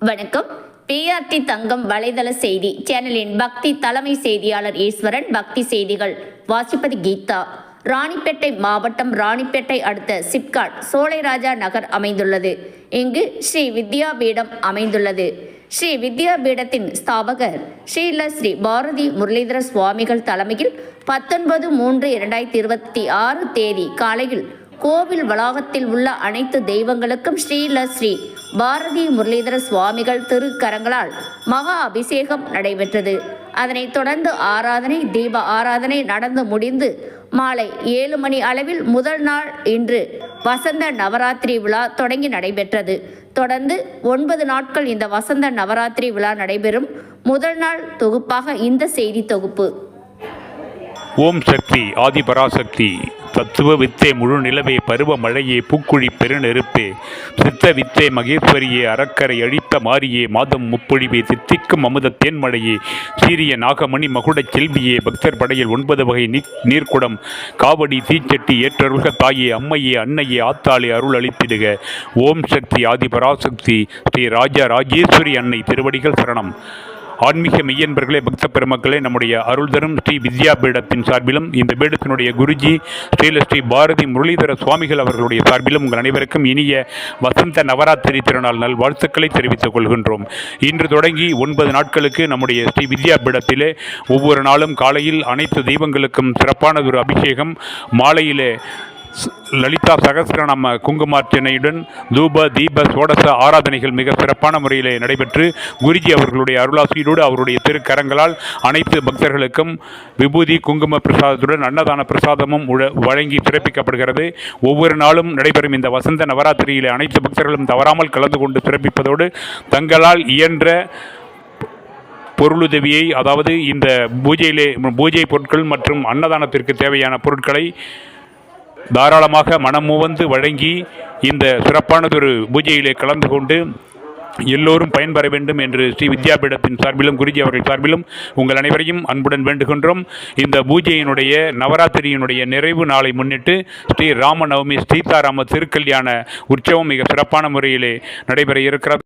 வணக்கம். பிஆர்டி தங்கம் வலைதள செய்தி சேனலின் பக்தி தலைமை செய்தியாளர் ஈஸ்வரன். பக்தி செய்திகள் வாசிப்பது கீதா. ராணிப்பேட்டை மாவட்டம் ராணிப்பேட்டை அடுத்த சிப்காட் சோலைராஜா நகர் அமைந்துள்ளது. இங்கு ஸ்ரீ வித்யா பீடம் அமைந்துள்ளது. ஸ்ரீ வித்யா பீடத்தின் ஸ்தாபகர் ஸ்ரீ பாரதி முரளிதர சுவாமிகள் தலைமையில் 19/3/2026 தேதி காலையில் கோவில் வளாகத்தில் உள்ள அனைத்து தெய்வங்களுக்கும் ஸ்ரீ பாரதி முரளிதர சுவாமிகள் திருக்கரங்களால் மகா அபிஷேகம் நடைபெற்றது. அதனைத் தொடர்ந்து ஆராதனை, தீப ஆராதனை நடந்து முடிந்து மாலை 7 மணி அளவில் முதல் நாள் இன்று வசந்த நவராத்திரி விழா தொடங்கி நடைபெற்றது. தொடர்ந்து 9 நாட்கள் இந்த வசந்த நவராத்திரி விழா நடைபெறும். முதல் நாள் தொகுப்பாக இந்த செய்தி தொகுப்பு. ஓம் சக்தி ஆதிபராசக்தி தத்துவ வித்தே முழு நிலவே பருவ மழையே பூக்குழி பெருநெருப்பே சித்த வித்தே மகேஸ்வரியே அறக்கரை அழித்த மாரியே மாதம் முப்பொழிவே தித்திக்கும் அமுத தேன்மழையே சீரிய நாகமணி மகுடச் செல்வியே பக்தர் படையில் 9 வகை நீர்க்குடம் காவடி தீச்சட்டி ஏற்றருள்க தாயே அம்மையே அன்னையே ஆத்தாளே அருள் அளித்திடுக. ஓம் சக்தி ஆதிபராசக்தி ஸ்ரீ ராஜா ராஜேஸ்வரி அன்னை திருவடிகள் சரணம். ஆன்மீக மெய்யன்பர்களே, பக்த பெருமக்களே, நம்முடைய அருள் தரும் ஸ்ரீ வித்யா பீடத்தின் சார்பிலும் இந்த பீடத்தினுடைய குருஜி ஸ்ரீ பாரதி முரளிதர சுவாமிகள் அவர்களுடைய சார்பிலும் உங்கள் அனைவருக்கும் இனிய வசந்த நவராத்திரி திருநாள் நல் வாழ்த்துக்களை தெரிவித்துக் கொள்கின்றோம். இன்று தொடங்கி 9 நாட்களுக்கு நம்முடைய ஸ்ரீ வித்யா பீடத்திலே ஒவ்வொரு நாளும் காலையில் அனைத்து தெய்வங்களுக்கும் சிறப்பானதொரு அபிஷேகம், மாலையிலே லலிதா சகஸ்ரநாம குங்குமார்ச்சனையுடன் தூப தீப சோடச ஆராதனைகள் மிக சிறப்பான முறையிலே நடைபெற்று குருஜி அவர்களுடைய அருளாசியோடு அவருடைய திருக்கரங்களால் அனைத்து பக்தர்களுக்கும் விபூதி குங்கும பிரசாதத்துடன் அன்னதான பிரசாதமும் வழங்கி சிறப்பிக்கப்படுகிறது. ஒவ்வொரு நாளும் நடைபெறும் இந்த வசந்த நவராத்திரியிலே அனைத்து பக்தர்களும் தவறாமல் கலந்து கொண்டு சிறப்பிப்பதோடு தங்களால் இயன்ற பொருளுதவியை, அதாவது இந்த பூஜை பொருட்கள் மற்றும் அன்னதானத்திற்கு தேவையான பொருட்களை தாராளமாக மனமுவந்து வழங்கி இந்த சிறப்பானதொரு பூஜையிலே கலந்து கொண்டு எல்லோரும் பயன்பெற வேண்டும் என்று ஸ்ரீ வித்யாபீடத்தின் சார்பிலும் குருஜி அவர்கள் சார்பிலும் உங்கள் அனைவரையும் அன்புடன் வேண்டுகின்றோம். இந்த பூஜையினுடைய நவராத்திரியினுடைய நிறைவு நாளை முன்னிட்டு ஸ்ரீ ராமநவமி சீதாராம திருக்கல்யாண உற்சவம் மிக சிறப்பான முறையிலே நடைபெற இருக்கிறது.